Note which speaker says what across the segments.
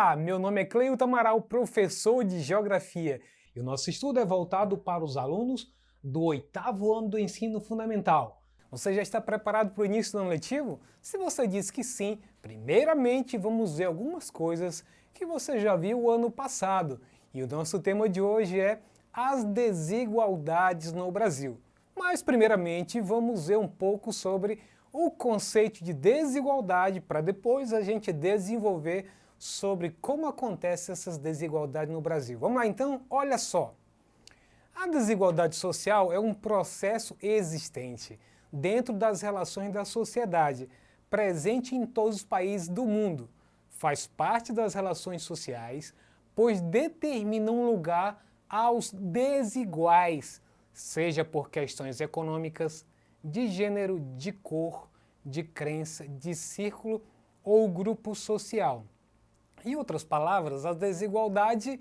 Speaker 1: Olá, meu nome é Cleilton Amaral, professor de Geografia, e o nosso estudo é voltado para os alunos do 8º ano do ensino fundamental. Você já está preparado para o início do ano letivo? Se você disse que sim, primeiramente vamos ver algumas coisas que você já viu o ano passado. E o nosso tema de hoje é as desigualdades no Brasil. Mas primeiramente vamos ver um pouco sobre o conceito de desigualdade para depois a gente desenvolver sobre como acontecem essas desigualdades no Brasil. Vamos lá então? Olha só. A desigualdade social é um processo existente dentro das relações da sociedade, presente em todos os países do mundo. Faz parte das relações sociais, pois determina um lugar aos desiguais, seja por questões econômicas, de gênero, de cor, de crença, de círculo ou grupo social. Em outras palavras, a desigualdade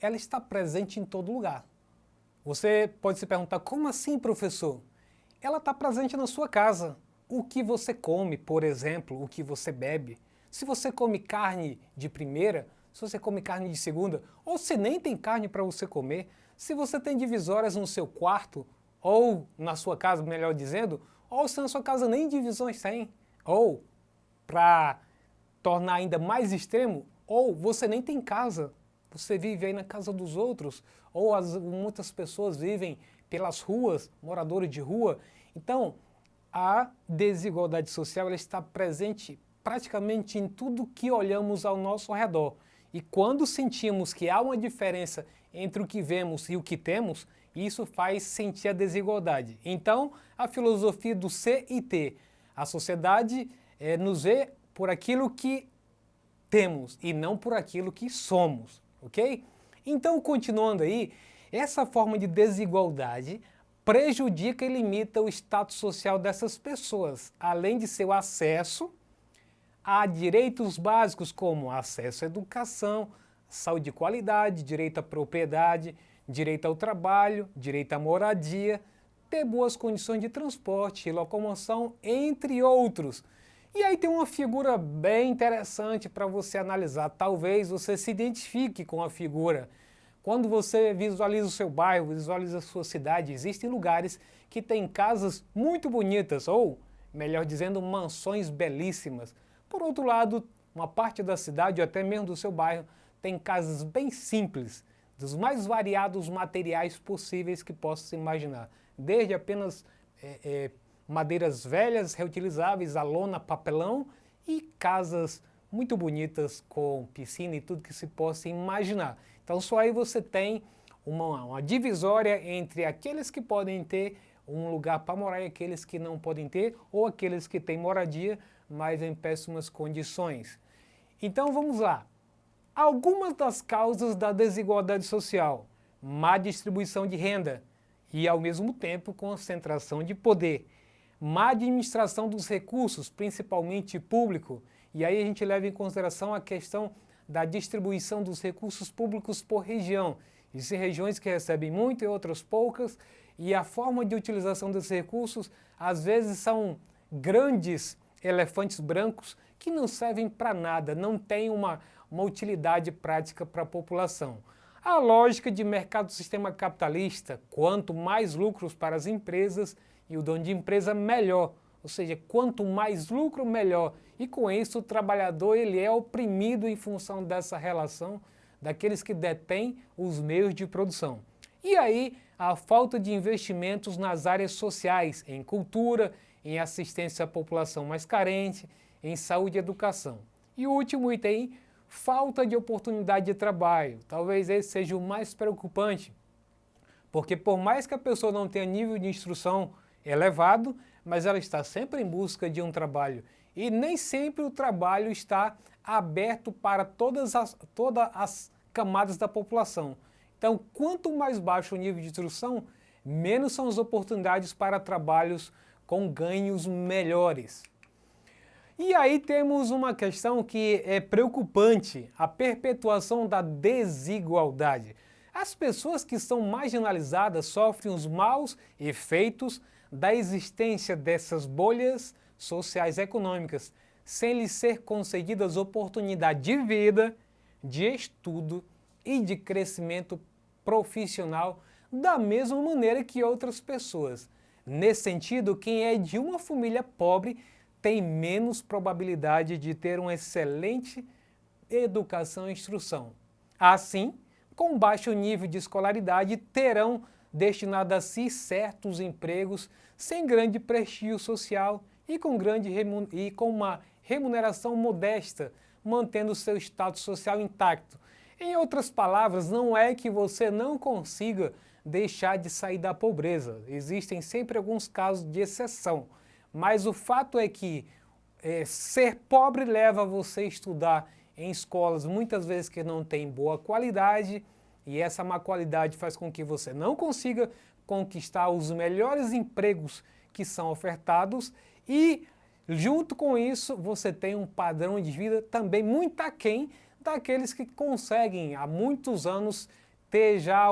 Speaker 1: ela está presente em todo lugar. Você pode se perguntar, como assim, professor? Ela está presente na sua casa. O que você come, por exemplo, o que você bebe. Se você come carne de primeira, se você come carne de segunda, ou se nem tem carne para você comer, se você tem divisórias no seu quarto, ou na sua casa, melhor dizendo, ou se na sua casa nem divisões tem, ou, para tornar ainda mais extremo, ou você nem tem casa, você vive aí na casa dos outros, ou muitas pessoas vivem pelas ruas, moradores de rua. Então, a desigualdade social ela está presente praticamente em tudo que olhamos ao nosso redor. E quando sentimos que há uma diferença entre o que vemos e o que temos, isso faz sentir a desigualdade. Então, a filosofia do ser e ter. A sociedade nos vê por aquilo que temos e não por aquilo que somos, ok? Então, continuando aí, essa forma de desigualdade prejudica e limita o status social dessas pessoas, além de seu acesso a direitos básicos como acesso à educação, saúde de qualidade, direito à propriedade, direito ao trabalho, direito à moradia, ter boas condições de transporte e locomoção, entre outros. E aí tem uma figura bem interessante para você analisar. Talvez você se identifique com a figura. Quando você visualiza o seu bairro, visualiza a sua cidade, existem lugares que têm casas muito bonitas, ou, melhor dizendo, mansões belíssimas. Por outro lado, uma parte da cidade, ou até mesmo do seu bairro, tem casas bem simples, dos mais variados materiais possíveis que possa se imaginar. Desde apenas madeiras velhas, reutilizáveis, a lona, papelão e casas muito bonitas com piscina e tudo que se possa imaginar. Então só aí você tem uma divisória entre aqueles que podem ter um lugar para morar e aqueles que não podem ter, ou aqueles que têm moradia, mas em péssimas condições. Então vamos lá. Algumas das causas da desigualdade social: má distribuição de renda e, ao mesmo tempo, concentração de poder. Má administração dos recursos, principalmente público, e aí a gente leva em consideração a questão da distribuição dos recursos públicos por região. Existem regiões que recebem muito e outras poucas, e a forma de utilização desses recursos às vezes são grandes elefantes brancos que não servem para nada, não têm uma utilidade prática para a população. A lógica de mercado do sistema capitalista: quanto mais lucros para as empresas e o dono de empresa, melhor. Ou seja, quanto mais lucro, melhor. E com isso o trabalhador ele é oprimido em função dessa relação daqueles que detêm os meios de produção. E aí a falta de investimentos nas áreas sociais, em cultura, em assistência à população mais carente, em saúde e educação. E o último item, falta de oportunidade de trabalho. Talvez esse seja o mais preocupante, porque por mais que a pessoa não tenha nível de instrução elevado, mas ela está sempre em busca de um trabalho. E nem sempre o trabalho está aberto para todas as camadas da população. Então, quanto mais baixo o nível de instrução, menos são as oportunidades para trabalhos com ganhos melhores. E aí temos uma questão que é preocupante: a perpetuação da desigualdade. As pessoas que são marginalizadas sofrem os maus efeitos da existência dessas bolhas sociais e econômicas, sem lhes ser concedidas oportunidade de vida, de estudo e de crescimento profissional da mesma maneira que outras pessoas. Nesse sentido, quem é de uma família pobre tem menos probabilidade de ter uma excelente educação e instrução. Assim, com baixo nível de escolaridade, terão destinado a si certos empregos sem grande prestígio social e com uma remuneração modesta, mantendo seu status social intacto. Em outras palavras, não é que você não consiga deixar de sair da pobreza. Existem sempre alguns casos de exceção, mas o fato é que ser pobre leva você a estudar em escolas muitas vezes que não têm boa qualidade, e essa má qualidade faz com que você não consiga conquistar os melhores empregos que são ofertados e, junto com isso, você tem um padrão de vida também muito aquém daqueles que conseguem há muitos anos ter já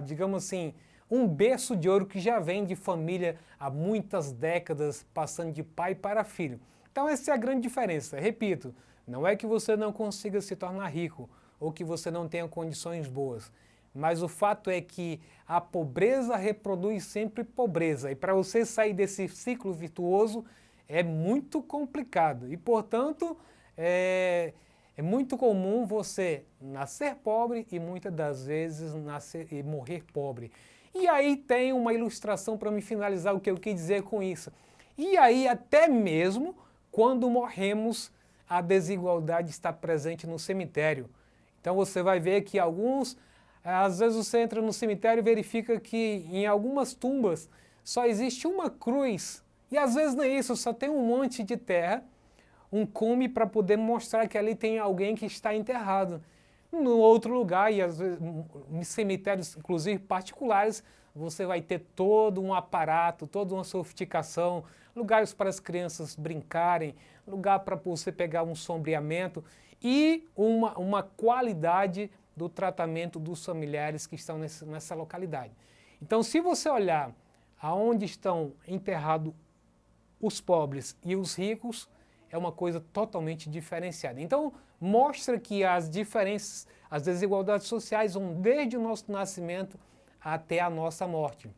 Speaker 1: digamos assim, um berço de ouro que já vem de família há muitas décadas, passando de pai para filho. Então essa é a grande diferença. Repito, não é que você não consiga se tornar rico ou que você não tenha condições boas, mas o fato é que a pobreza reproduz sempre pobreza e para você sair desse ciclo virtuoso é muito complicado e, portanto, é muito comum você nascer pobre e muitas das vezes nascer e morrer pobre. E aí tem uma ilustração para me finalizar o que eu quis dizer com isso. E aí até mesmo quando morremos, a desigualdade está presente no cemitério. Então você vai ver que às vezes você entra no cemitério e verifica que em algumas tumbas só existe uma cruz. E às vezes não é isso, só tem um monte de terra, um cume para poder mostrar que ali tem alguém que está enterrado. No outro lugar, e às vezes em cemitérios, inclusive particulares, você vai ter todo um aparato, toda uma sofisticação, lugares para as crianças brincarem, lugar para você pegar um sombreamento e uma qualidade do tratamento dos familiares que estão nessa localidade. Então, se você olhar aonde estão enterrados os pobres e os ricos, é uma coisa totalmente diferenciada. Então, mostra que as diferenças, as desigualdades sociais vão desde o nosso nascimento até a nossa morte.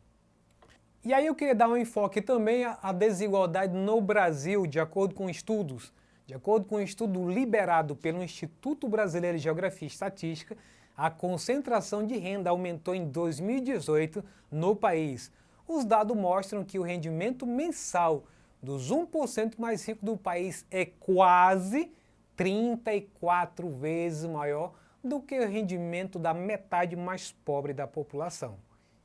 Speaker 1: E aí eu queria dar um enfoque também à desigualdade no Brasil, de acordo com estudos. De acordo com um estudo liberado pelo Instituto Brasileiro de Geografia e Estatística, a concentração de renda aumentou em 2018 no país. Os dados mostram que o rendimento mensal dos 1% mais ricos do país é quase 34 vezes maior do que o rendimento da metade mais pobre da população.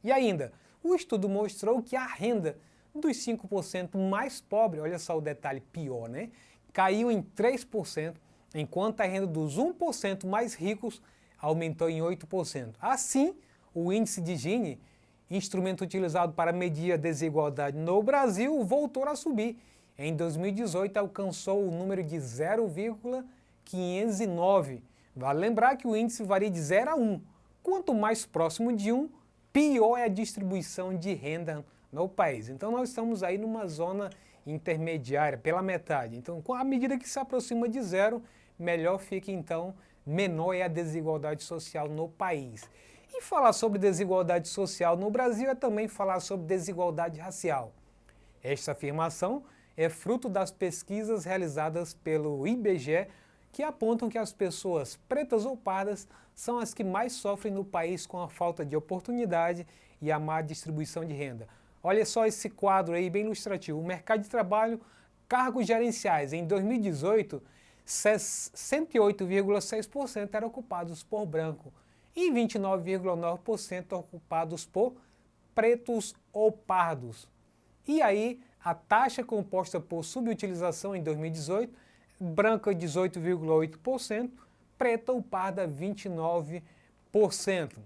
Speaker 1: E ainda, o estudo mostrou que a renda dos 5% mais pobres, olha só o detalhe pior, né? Caiu em 3%, enquanto a renda dos 1% mais ricos aumentou em 8%. Assim, o índice de Gini, instrumento utilizado para medir a desigualdade no Brasil, voltou a subir. Em 2018 alcançou o número de 0,509. Vale lembrar que o índice varia de 0 a 1. Quanto mais próximo de 1, pior é a distribuição de renda no país. Então nós estamos aí numa zona intermediária, pela metade. Então, à medida que se aproxima de 0, melhor fica então, menor é a desigualdade social no país. E falar sobre desigualdade social no Brasil é também falar sobre desigualdade racial. Esta afirmação é fruto das pesquisas realizadas pelo IBGE, que apontam que as pessoas pretas ou pardas são as que mais sofrem no país com a falta de oportunidade e a má distribuição de renda. Olha só esse quadro aí bem ilustrativo. O mercado de trabalho, cargos gerenciais. Em 2018, 68,6% eram ocupados por branco e 29,9% ocupados por pretos ou pardos. E aí, a taxa composta por subutilização em 2018, branca 18,8%, preta ou parda 29%.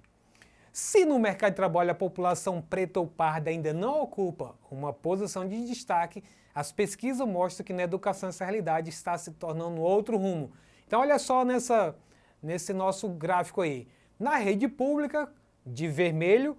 Speaker 1: Se no mercado de trabalho a população preta ou parda ainda não ocupa uma posição de destaque, as pesquisas mostram que na educação essa realidade está se tornando outro rumo. Então olha só nesse nosso gráfico aí. Na rede pública, de vermelho,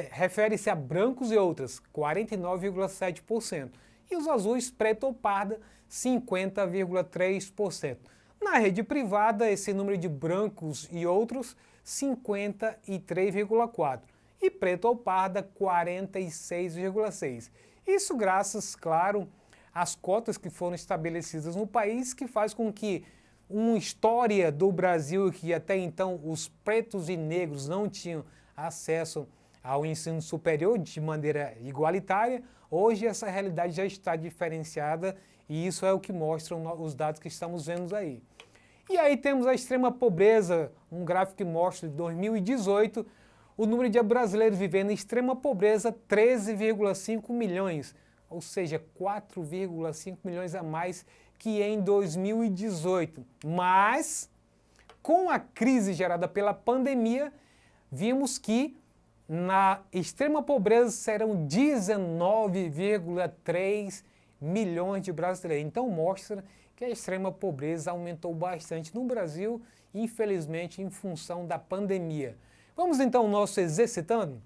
Speaker 1: refere-se a brancos e outras, 49,7%. E os azuis, preto ou parda, 50,3%. Na rede privada, esse número de brancos e outros, 53,4%. E preto ou parda, 46,6%. Isso graças, claro, às cotas que foram estabelecidas no país, que faz com que uma história do Brasil que até então os pretos e negros não tinham acesso ao ensino superior de maneira igualitária, hoje essa realidade já está diferenciada e isso é o que mostram os dados que estamos vendo aí. E aí temos a extrema pobreza, um gráfico que mostra de 2018, o número de brasileiros vivendo em extrema pobreza, 13,5 milhões, ou seja, 4,5 milhões a mais que em 2018. Mas, com a crise gerada pela pandemia, vimos que na extrema pobreza serão 19,3 milhões de brasileiros. Então mostra que a extrema pobreza aumentou bastante no Brasil, infelizmente em função da pandemia. Vamos então ao nosso exercitando?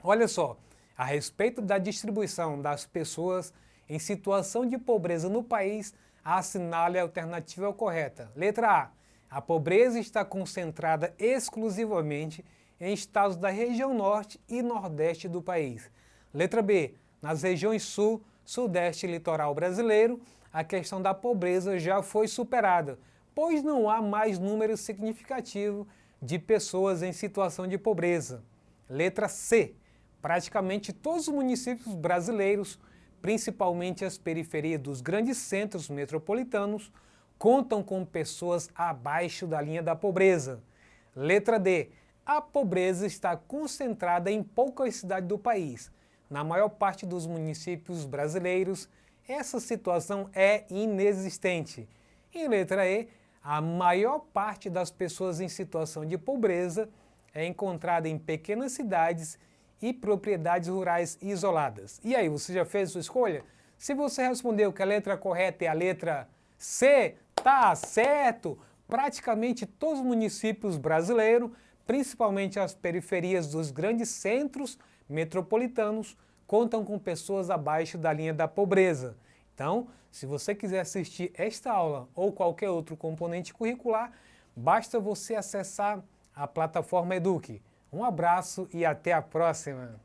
Speaker 1: Olha só, a respeito da distribuição das pessoas em situação de pobreza no país, assinale a alternativa correta. Letra A pobreza está concentrada exclusivamente em estados da região norte e nordeste do país. Letra B, nas regiões sul, sudeste e litoral brasileiro, a questão da pobreza já foi superada, pois não há mais número significativo de pessoas em situação de pobreza. Letra C, praticamente todos os municípios brasileiros, principalmente as periferias dos grandes centros metropolitanos, contam com pessoas abaixo da linha da pobreza. Letra D, a pobreza está concentrada em poucas cidades do país. Na maior parte dos municípios brasileiros, essa situação é inexistente. E letra E, a maior parte das pessoas em situação de pobreza é encontrada em pequenas cidades e propriedades rurais isoladas. E aí, você já fez sua escolha? Se você respondeu que a letra correta é a letra C, tá certo! Praticamente todos os municípios brasileiros, principalmente as periferias dos grandes centros metropolitanos, contam com pessoas abaixo da linha da pobreza. Então, se você quiser assistir esta aula ou qualquer outro componente curricular, basta você acessar a plataforma Eduque. Um abraço e até a próxima!